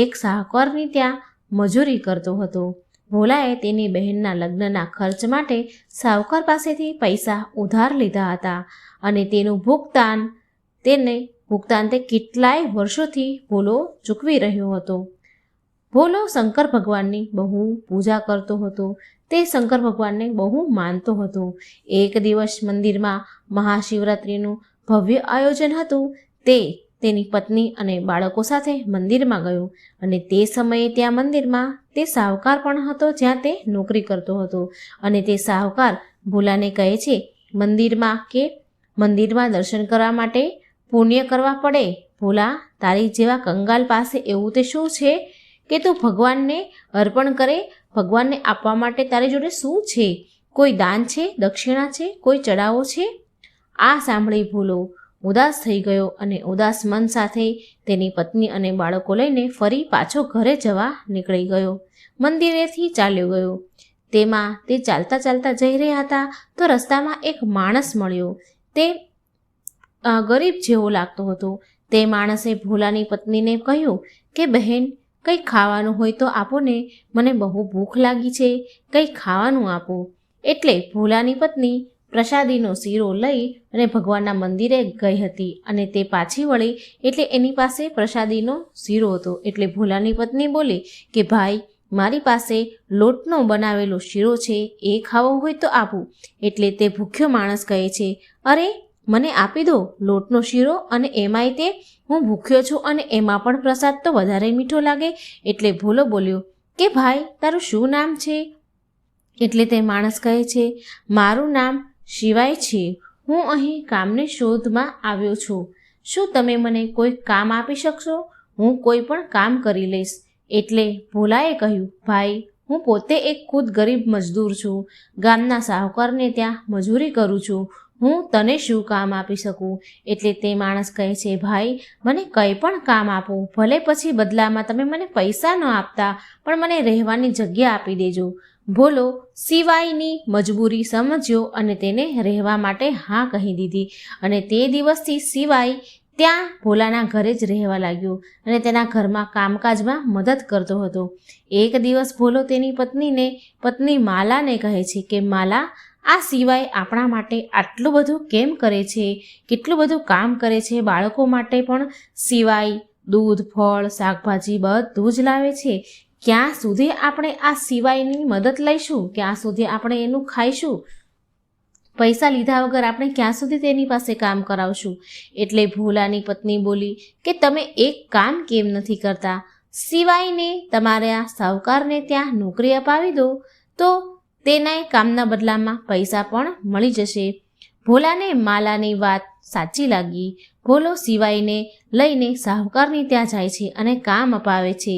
એક શાહુકારની ત્યાં મજૂરી કરતો હતો. ભોલાએ તેની બહેનના લગ્નના ખર્ચ માટે શાહુકાર પાસેથી પૈસા ઉધાર લીધા હતા અને તેનું ભુગતાન તે કેટલાય વર્ષોથી ભોલો ચૂકવી રહ્યો હતો. ભોલો શંકર ભગવાનની બહુ પૂજા કરતો હતો. તે શંકર ભગવાનને બહુ માનતો હતો. એક દિવસ મંદિરમાં મહાશિવરાત્રિનું ભવ્ય આયોજન હતું. તે તેની પત્ની અને બાળકો સાથે મંદિરમાં ગયો અને તે સમયે ત્યાં મંદિરમાં તે શાહુકાર પણ હતો, જ્યાં તે નોકરી કરતો હતો. અને તે શાહુકાર ભોલાને કહે છે, મંદિરમાં દર્શન કરવા માટે પુણ્ય કરવા પડે. ભોલા, તારી જેવા કંગાલ પાસે એવું તે શું છે કે તું ભગવાનને અર્પણ કરે? ભગવાનને આપવા માટે તારી જોડે શું છે? કોઈ દાન છે, દક્ષિણા છે, કોઈ ચડાવો છે? આ સાંભળી ભોલો ઉદાસ થઈ ગયો અને ઉદાસ મન સાથે તેની પત્ની અને બાળકો લઈને ફરી પાછો ઘરે જવા નીકળી ગયો. મંદિરેથી ચાલ્યો ગયો. તેમાં તે ચાલતા ચાલતા જઈ રહ્યા હતા તો રસ્તામાં એક માણસ મળ્યો. તે ગરીબ જેવો લાગતો હતો. તે માણસે ભોલાની પત્નીને કહ્યું કે બહેન, કંઈ ખાવાનું હોય તો આપો ને, મને બહુ ભૂખ લાગી છે, કંઈ ખાવાનું આપો. એટલે ભોલાની પત્ની પ્રસાદીનો શીરો લઈ અને ભગવાનના મંદિરે ગઈ હતી અને તે પાછી વળી એટલે એની પાસે પ્રસાદીનો શીરો હતો. એટલે ભોલાની પત્ની બોલી કે ભાઈ, મારી પાસે લોટનો બનાવેલો શીરો છે, એ ખાવો હોય તો આપું. એટલે તે ભૂખ્યો માણસ કહે છે, અરે મને આપી દો લોટનો શીરો, અને એમાંય તે હું ભૂખ્યો છું અને એમાં પણ પ્રસાદ તો વધારે મીઠો લાગે. એટલે ભોલો બોલ્યો કે ભાઈ, તારું શું નામ છે? એટલે તે માણસ કહે છે, મારું નામ શિવાય છે. હું અહીં કામની શોધમાં આવ્યો છું. શું તમે મને કોઈ કામ આપી શકશો? હું કોઈ પણ કામ કરી લઈશ. એટલે ભોલાએ કહ્યું, ભાઈ, હું પોતે એક ખુદ ગરીબ મજદૂર છું. ગામના શાહુકારને ત્યાં મજૂરી કરું છું. હું તને શું કામ આપી શકું? એટલે તે માણસ કહે છે, ભાઈ, મને કંઈ પણ કામ આપો. ભલે પછી બદલામાં તમે મને પૈસા ન આપતા, પણ મને રહેવાની જગ્યા આપી દેજો. ભોલો સિવાયની મજબૂરી સમજ્યો અને તેને રહેવા માટે હા કહી દીધી. અને તે દિવસથી સિવાય ત્યાં ભોલાના ઘરે જ રહેવા લાગ્યો અને તેના ઘરમાં કામકાજમાં મદદ કરતો હતો. એક દિવસ ભોલો તેની પત્ની માલાને કહે છે કે માલા, આ સિવાય આપણા માટે આટલું બધું કેમ કરે છે? કેટલું બધું કામ કરે છે. બાળકો માટે પણ સિવાય દૂધ, ફળ, શાકભાજી બધું જ લાવે છે. ક્યાં સુધી આપણે આ સિવાયની મદદ લઈશું? ક્યાં સુધી આપણે એનું ખાઈશું? પૈસા લીધા વગર આપણે ક્યાં સુધી તેની પાસે કામ કરાવશું? એટલે ભોલાની પત્ની બોલી કે તમે એક કામ કેમ નથી કરતા? સિવાયને તમારા શાહુકારને ત્યાં નોકરી અપાવી દો, તો તેના કામના બદલામાં પૈસા પણ મળી જશે. ભોલાને માલાની વાત સાચી લાગી. ભોલો સિવાયને લઈને શાહુકારની ત્યાં જાય છે અને કામ અપાવે છે.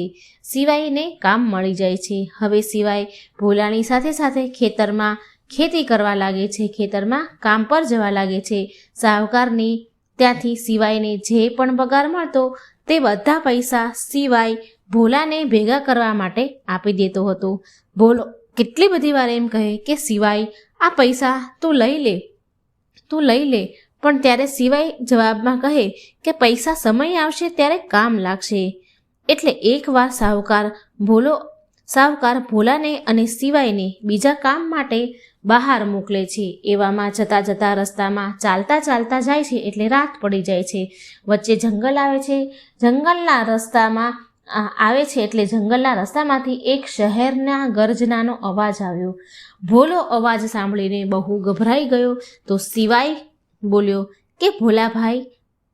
સિવાયને કામ મળી જાય છે. હવે સિવાય ભોલાની સાથે સાથે ખેતરમાં ખેતી કરવા લાગે છે, ખેતરમાં કામ પર જવા લાગે છે. શાહુકારની ત્યાંથી સિવાયને જે પણ પગાર મળતો તે બધા પૈસા સિવાય ભોલાને ભેગા કરવા માટે આપી દેતો હતો. ભોલો કેટલી બધી વાર એમ કહે કે સિવાય, આ પૈસા તું લઈ લે. પણ ત્યારે સિવાય જવાબમાં કહે કે પૈસા સમય આવશે ત્યારે કામ લાગશે. એટલે એકવાર શાહુકાર ભોલાને અને સિવાયને બીજા કામ માટે બહાર મોકલે છે. એવામાં જતા જતા રસ્તામાં ચાલતા ચાલતા જાય છે એટલે રાત પડી જાય છે. વચ્ચે જંગલ આવે છે. જંગલના રસ્તામાંથી એક શહેરના ગર્જનાનો અવાજ આવ્યો. ભોલો અવાજ સાંભળીને બહુ ગભરાઈ ગયો. તો સિવાય બોલ્યો કે ભોલાભાઈ,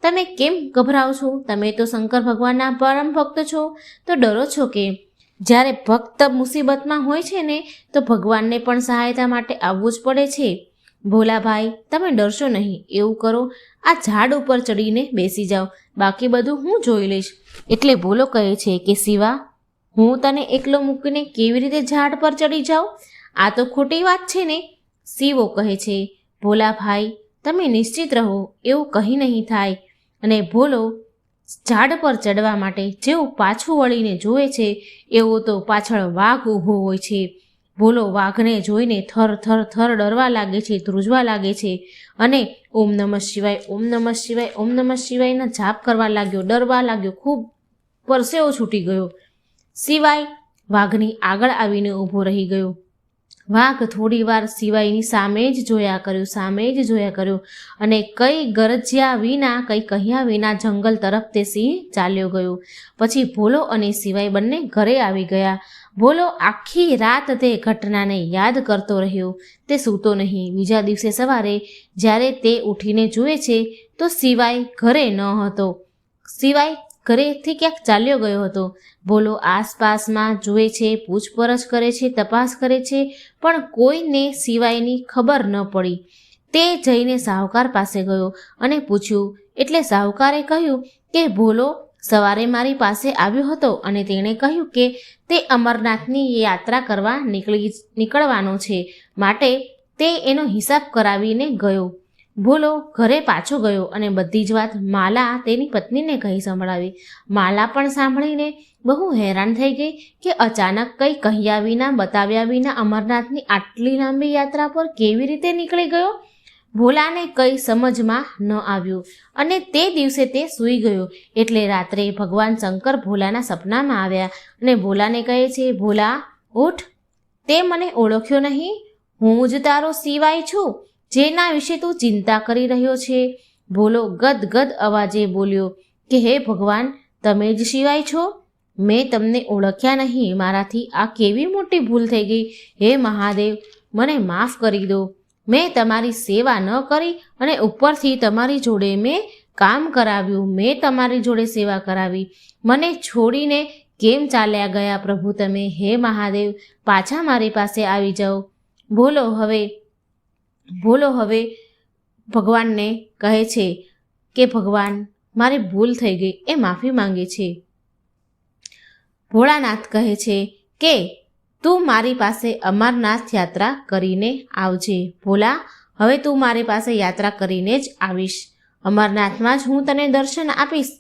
તમે કેમ ગભરાઓ છો? તમે તો શંકર ભગવાનના પરમ ભક્ત છો, તો ડરો છો કેમ? જ્યારે ભક્ત મુસીબતમાં હોય છે ને, તો ભગવાનને પણ સહાયતા માટે આવવું જ પડે છે. ભોલાભાઈ, તમે ડરશો નહીં. એવું કરો, આ ઝાડ ઉપર ચડીને બેસી જાઓ, બાકી બધું હું જોઈ લઈશ. એટલે ભોલો કહે છે કે શિવા, હું તને એકલો મૂકીને કેવી રીતે ઝાડ પર ચડી જાઉં? આ તો ખોટી વાત છે ને. શિવો કહે છે, ભોલાભાઈ, તમે નિશ્ચિત રહો, એવું કંઈ નહીં થાય. અને ભોલો ઝાડ પર ચડવા માટે જેવું પાછું વળીને જુએ છે એવો તો પાછળ વાઘ ઊભો હોય છે. ભોલો વાઘને જોઈને થર થર થર ડરવા લાગે છે, ધ્રુજવા લાગે છે અને ઓમ નમઃ શિવાય, ઓમ નમઃ શિવાય, ઓમ નમઃ શિવાયના જાપ કરવા લાગ્યો, ડરવા લાગ્યો. ખૂબ પરસેવો છૂટી ગયો. શિવાય વાઘની આગળ આવીને ઊભો રહી ગયો. વાઘ થોડીવાર શિવાયની સામે જ જોયા કર્યું અને કંઈ ગરજ્યા વિના, કંઈ કહ્યા વિના જંગલ તરફ તે સિંહ ચાલ્યો ગયો. પછી ભોલો અને શિવાય બંને ઘરે આવી ગયા. ભોલો આખી રાત તે ઘટનાને યાદ કરતો રહ્યો. તે સૂતો નહીં. બીજા દિવસે સવારે જ્યારે તે ઉઠીને જુએ છે તો શિવાય ઘરે ન હતો. શિવાય ઘરેથી ક્યાંક ચાલ્યો ગયો હતો. ભોલો આસપાસમાં જુએ છે, પૂછપરછ કરે છે, તપાસ કરે છે, પણ કોઈને શિવાયની ખબર ન પડી. તે જઈને સાહુકાર પાસે ગયો અને પૂછ્યું. એટલે સાહુકારે કહ્યું કે ભોલો સવારે મારી પાસે આવ્યો હતો અને તેણે કહ્યું કે તે અમરનાથની યાત્રા કરવા નીકળવાનો છે, માટે તે એનો હિસાબ કરાવીને ગયો. ભોલો ઘરે પાછો ગયો અને બધી જ વાત માલા તેની પત્નીને કહી સંભળાવી. માલા પણ સાંભળીને બહુ હેરાન થઈ ગઈ કે અચાનક કંઈ કહ્યા વિના, બતાવ્યા વિના અમરનાથની આટલી લાંબી યાત્રા પર કેવી રીતે નીકળી ગયો. ભોલાને કંઈ સમજમાં ન આવ્યું અને તે દિવસે તે સૂઈ ગયો. એટલે રાત્રે ભગવાન શંકર ભોલાના સપનામાં આવ્યા અને ભોલાને કહે છે, ભોલા ઉઠ, તે મને ઓળખ્યો નહીં? હું જ તારો શિવાય છું, જેના વિશે તું ચિંતા કરી રહ્યો છે. ભોલો ગદગદ અવાજે બોલ્યો કે હે ભગવાન, તમે જ શિવાય છો? મેં તમને ઓળખ્યા નહીં. મારાથી આ કેવી મોટી ભૂલ થઈ ગઈ. હે મહાદેવ, મને માફ કરી દો. મેં તમારી સેવા ન કરી અને ઉપરથી તમારી જોડે મેં કામ કરાવ્યું. મેં તમારી જોડે સેવા કરાવી. મને છોડીને કેમ ચાલ્યા ગયા પ્રભુ તમે? હે મહાદેવ, પાછા મારી પાસે આવી જાઓ. ભોલો હવે ભગવાનને કહે છે કે ભગવાન, મારી ભૂલ થઈ ગઈ, એ માફી માંગે છે. ભોળાનાથ કહે છે કે તું મારી પાસે અમરનાથ યાત્રા કરીને આવજે. ભોલા, હવે તું મારી પાસે યાત્રા કરીને જ આવીશ. અમરનાથમાં જ હું તને દર્શન આપીશ.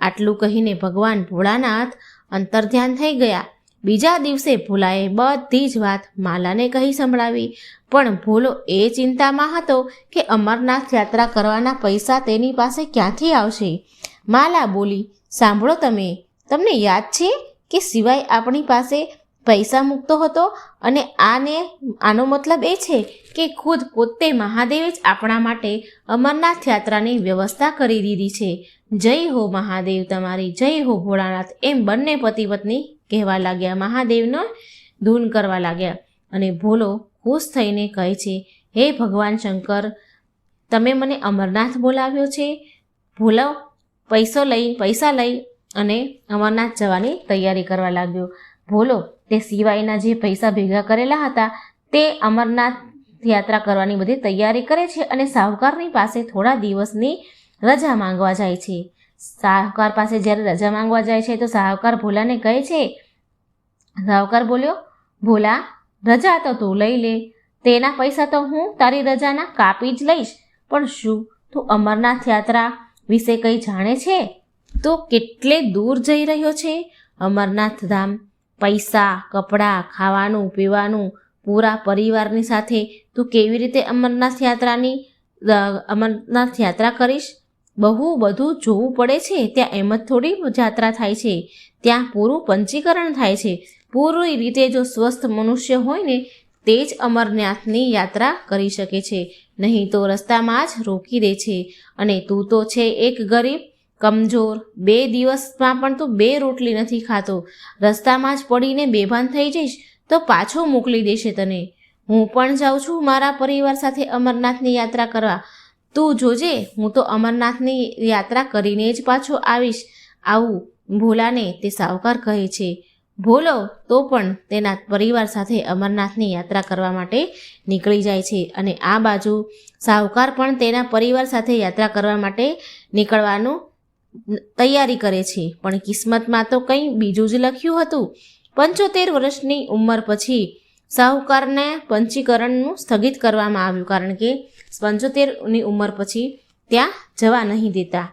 આટલું કહીને ભગવાન ભોળાનાથ અંતર્ધ્યાન થઈ ગયા. બીજા દિવસે ભોલાએ બધી જ વાત માલાને કહી સંભળાવી. પણ ભોલો એ ચિંતામાં હતો કે અમરનાથ યાત્રા કરવાના પૈસા તેની પાસે ક્યાંથી આવશે. માલા બોલી, સાંભળો, તમને યાદ છે કે શિવાય આપણી પાસે પૈસા મૂકતો હતો અને આનો મતલબ એ છે કે ખુદ પોતે મહાદેવે જ આપણા માટે અમરનાથ યાત્રાની વ્યવસ્થા કરી દીધી છે. જય હો મહાદેવ તમારી, જય હો ભોળાનાથ. એમ બંને પતિ પત્ની કહેવા લાગ્યા, મહાદેવનો ધૂન કરવા લાગ્યા. અને ભોલો ખુશ થઈને કહે છે, હે ભગવાન શંકર, તમે મને અમરનાથ બોલાવ્યો છે. ભોલો પૈસા લઈ અને અમરનાથ જવાની તૈયારી કરવા લાગ્યો. ભોલો તે સિવાયના જે પૈસા ભેગા કરેલા હતા તે અમરનાથ યાત્રા કરવાની બધી તૈયારી કરે છે અને સાહુકારની પાસે થોડા દિવસની રજા માંગવા જાય છે. સાહુકાર પાસે જ્યારે રજા માંગવા જાય છે તો સાહુકાર ભોલાને કહે છે, સાહુકાર બોલ્યો, ભોલા, રજા તો તું લઈ લે, તેના પૈસા તો હું તારી રજાના કાપી જ લઈશ. પણ શું તું અમરનાથ યાત્રા વિશે કંઈ જાણે છે? તો કેટલે દૂર જઈ રહ્યો છે અમરનાથ ધામ. પૈસા, કપડાં, ખાવાનું, પીવાનું, પૂરા પરિવારની સાથે તું કેવી રીતે અમરનાથ યાત્રા કરીશ? બહુ બધું જોવું પડે છે. ત્યાં એમ જ થોડી યાત્રા થાય છે. ત્યાં પૂરું પંચીકરણ થાય છે. પૂરી રીતે જો સ્વસ્થ મનુષ્ય હોય ને તે જ અમરનાથની યાત્રા કરી શકે છે, નહીં તો રસ્તામાં જ રોકી દે છે. અને તું તો છે એક ગરીબ, કમજોર. 2 દિવસમાં પણ તું 2 રોટલી નથી ખાતો. રસ્તામાં જ પડીને બેભાન થઈ જઈશ તો પાછો મોકલી દેશે તને. હું પણ જાઉં છું મારા પરિવાર સાથે અમરનાથની યાત્રા કરવા. તું જોજે, હું તો અમરનાથની યાત્રા કરીને જ પાછો આવું. ભોલાને તે સાહુકાર કહે છે, ભોલો તો પણ તેના પરિવાર સાથે અમરનાથની યાત્રા કરવા માટે નીકળી જાય છે અને આ બાજુ સાહુકાર પણ તેના પરિવાર સાથે યાત્રા કરવા માટે નીકળવાનું તૈયારી કરે છે. પણ કિસ્મતમાં તો કંઈ બીજું જ લખ્યું હતું. 75 વર્ષની ઉંમર પછી સાહુકારને પંચીકરણનું સ્થગિત કરવામાં આવ્યું, કારણ કે 75ની ઉંમર પછી ત્યાં જવા નહીં દેતા.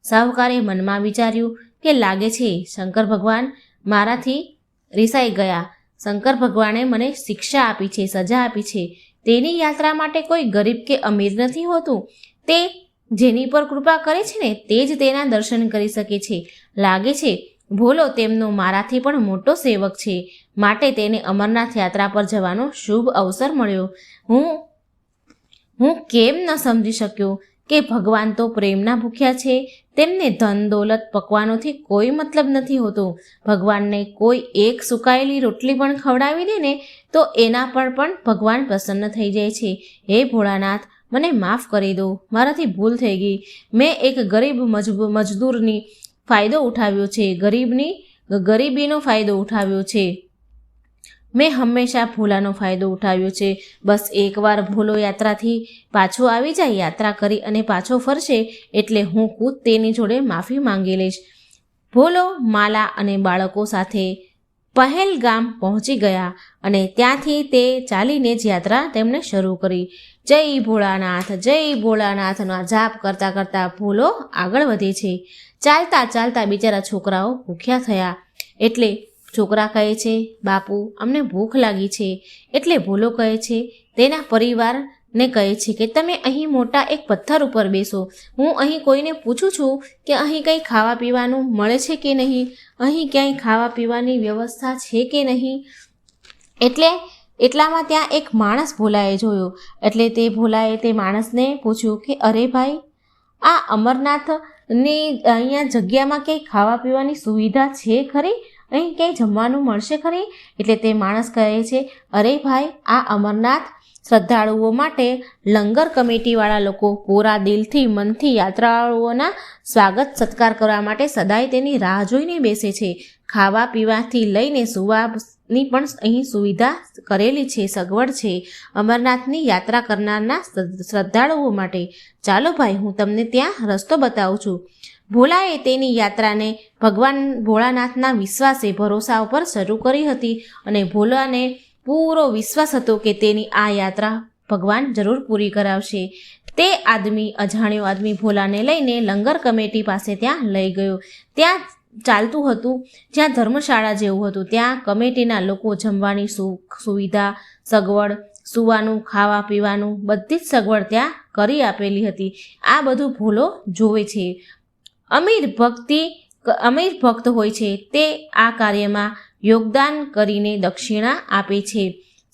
સાહુકારે મનમાં વિચાર્યું કે લાગે છે શંકર ભગવાન મારાથી રિસાઈ ગયા. શંકર ભગવાને મને શિક્ષા આપી છે, સજા આપી છે. તેની યાત્રા માટે કોઈ ગરીબ કે અમીર નથી હોતું. તે જેની પર કૃપા કરે છે ને તે જ તેના દર્શન કરી શકે છે. લાગે છે ભોલો તેમનો મારાથી પણ મોટો સેવક છે, માટે તેને અમરનાથ યાત્રા પર જવાનો શુભ અવસર મળ્યો. હું કેમ ન સમજી શક્યો કે ભગવાન તો પ્રેમના ભૂખ્યા છે. તેમને ધન દોલત પકવાનોથી કોઈ મતલબ નથી હોતો. ભગવાનને કોઈ એક સુકાયેલી રોટલી પણ ખવડાવી દે ને તો એના પર પણ ભગવાન પ્રસન્ન થઈ જાય છે. હે ભોળાનાથ, મને માફ કરી દો, મારાથી ભૂલ થઈ ગઈ. મેં એક ગરીબ મજદૂરની ફાયદો ઉઠાવ્યો છે, ગરીબીનો ફાયદો ઉઠાવ્યો છે. મેં હંમેશા ભોલાનો ફાયદો ઉઠાવ્યો છે. બસ એકવાર ભોલો યાત્રાથી પાછો આવી જાય, યાત્રા કરી અને પાછો ફરશે એટલે હું ખુદ તેની જોડે માફી માંગી લઈશ. ભોલો માલા અને બાળકો સાથે પહેલગામ પહોંચી ગયા અને ત્યાંથી તે ચાલીને જ યાત્રા તેમણે શરૂ કરી. જય ભોળાનાથ, જય ભોળાનાથના જાપ કરતાં કરતાં ભોલો આગળ વધે છે. ચાલતા ચાલતા બિચારા છોકરાઓ ભૂખ્યા થયા એટલે છોકરા કહે છે, બાપુ અમને ભૂખ લાગી છે. એટલે ભોલો કહે છે તેના પરિવારને કહે છે કે તમે અહીં મોટા એક પથ્થર ઉપર બેસો. હું અહીં કોઈને પૂછું છું કે અહીં કંઈ ખાવા પીવાનું મળે છે કે નહીં, અહીં ક્યાંય ખાવા પીવાની વ્યવસ્થા છે કે નહીં. એટલામાં ત્યાં એક માણસ ભોલાએ જોયો. એટલે તે ભોલાએ તે માણસને પૂછ્યું કે અરે ભાઈ, આ અમરનાથની અહીંયા જગ્યામાં ક્યાંય ખાવા પીવાની સુવિધા છે ખરી? અહીં ક્યાંય જમવાનું મળશે ખરી? એટલે તે માણસ કહે છે, અરે ભાઈ, આ અમરનાથ શ્રદ્ધાળુઓ માટે લંગર કમિટીવાળા લોકો પૂરા દિલથી મનથી યાત્રાળુઓના સ્વાગત સત્કાર કરવા માટે સદાય તેની રાહ જોઈને બેસે છે. ખાવા પીવાથી લઈને સુવાની પણ અહીં સુવિધા કરેલી છે, સગવડ છે અમરનાથની યાત્રા કરનારના શ્રદ્ધાળુઓ માટે. ચાલો ભાઈ, હું તમને ત્યાં રસ્તો બતાવું છું. ભોલાએ તેની યાત્રાને ભગવાન ભોળાનાથના વિશ્વાસે ભરોસા ઉપર શરૂ કરી હતી અને ભોલાને પૂરો વિશ્વાસ હતો કે તેની આ યાત્રા ભગવાન જરૂર પૂરી કરાવશે. તે અજાણ્યો આદમી ભોલાને લઈને લંગર કમિટી પાસે ત્યાં લઈ ગયો. ત્યાં ચાલતું હતું, જ્યાં ધર્મશાળા જેવું હતું. ત્યાં કમિટીના લોકો જમવાની સુવિધા, સગવડ, સૂવાનું, ખાવા પીવાનું બધી જ સગવડ ત્યાં કરી આપેલી હતી. આ બધું ભોલો જોવે છે. અમીર ભક્ત હોય છે તે આ કાર્યમાં યોગદાન કરીને દક્ષિણા આપે છે.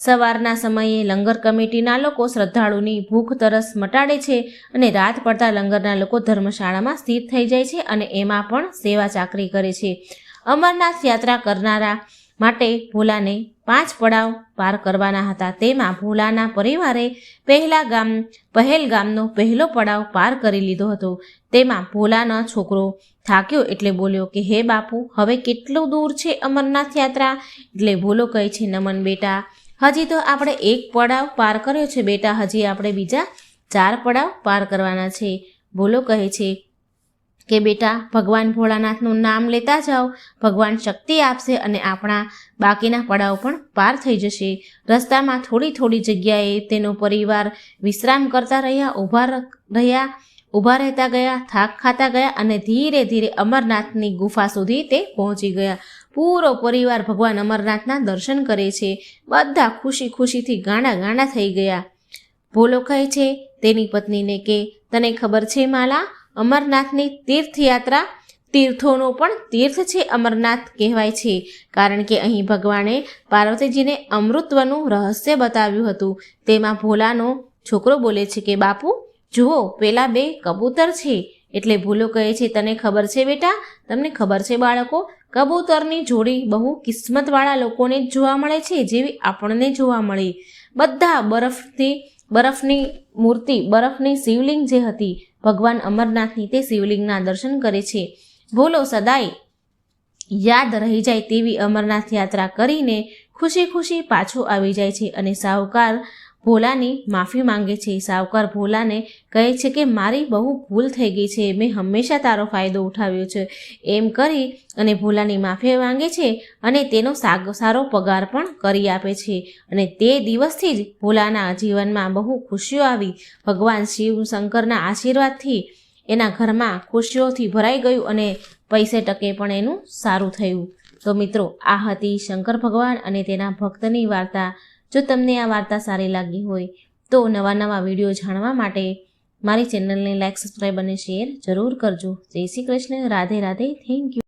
સવારના સમયે લંગર કમિટીના લોકો શ્રદ્ધાળુની ભૂખ તરસ મટાડે છે અને રાત પડતા લંગરના લોકો ધર્મશાળામાં સ્થિર થઈ જાય છે અને એમાં પણ સેવા ચાકરી કરે છે. અમરનાથ યાત્રા કરનારા માટે ભોલાને 5 પડાવ પાર કરવાના હતા. તેમાં ભોલાના પરિવારે પહેલગામનો પહેલો પડાવ પાર કરી લીધો હતો. તેમાં ભોલાનો છોકરો થાક્યો એટલે બોલ્યો કે હે બાપુ, હવે કેટલું દૂર છે અમરનાથ યાત્રા? એટલે ભોલો કહે છે, નમન બેટા, હજી તો આપણે 1 પડાવ પાર કર્યો છે બેટા, હજી આપણે બીજા 4 પડાવ પાર કરવાના છે. ભોલો કહે છે કે બેટા, ભગવાન ભોળાનાથનું નામ લેતા જાઓ, ભગવાન શક્તિ આપશે અને આપણા બાકીના પડાવ પણ પાર થઈ જશે. રસ્તામાં થોડી જગ્યાએ તેનો પરિવાર વિશ્રામ કરતા રહ્યા, ઊભા રહેતા ગયા, થાક ખાતા ગયા અને ધીરે ધીરે અમરનાથની ગુફા સુધી તે પહોંચી ગયા. પૂરો પરિવાર ભગવાન અમરનાથના દર્શન કરે છે. બધા ખુશીથી ગાંડા થઈ ગયા. ભોલો કહે છે તેની પત્નીને કે તને ખબર છે માલા, અમરનાથની તીર્થયાત્રા તીર્થોનો પણ તીર્થ છે અમરનાથ કહેવાય છે, કારણ કે અહીં ભગવાને પાર્વતીજીને અમૃતત્વનું રહસ્ય બતાવ્યું હતું. તેમાં ભોલાનો છોકરો બોલે છે કે બાપુ જુઓ, પેલા 2 કબૂતર છે. એટલે ભોલો કહે છે, તને ખબર છે બેટા, તમને ખબર છે બાળકો, કબૂતરની જોડી બહુ કિસ્મતવાળા લોકોને જ જોવા મળે છે, જેવી આપણને જોવા મળી. બધા બરફની મૂર્તિ, બરફની શિવલિંગ જે હતી ભગવાન અમરનાથની, તે શિવલિંગના દર્શન કરે છે. ભોલો સદાય યાદ રહી જાય તેવી અમરનાથ યાત્રા કરીને ખુશી ખુશી પાછો આવી જાય છે અને સાહુકાર ભોલાની માફી માંગે છે. સાહુકાર ભોલાને કહે છે કે મારી બહુ ભૂલ થઈ ગઈ છે, મેં હંમેશા તારો ફાયદો ઉઠાવ્યો છે. એમ કરી અને ભોલાની માફી માંગે છે અને તેનો સારો પગાર પણ કરી આપે છે. અને તે દિવસથી જ ભોલાના જીવનમાં બહુ ખુશીઓ આવી. ભગવાન શિવ શંકરના આશીર્વાદથી એના ઘરમાં ખુશીઓથી ભરાઈ ગયું અને પૈસે ટકે પણ એનું સારું થયું. તો મિત્રો, આ હતી શંકર ભગવાન અને તેના ભક્તની વાર્તા. જો તમને આ વાર્તા સારી લાગી હોય તો નવા નવા વિડીયો જાણવા માટે મારી ચેનલને લાઈક, સબસ્ક્રાઈબ અને શેર જરૂર કરજો. જય શ્રી કૃષ્ણ. રાધે રાધે. Thank you.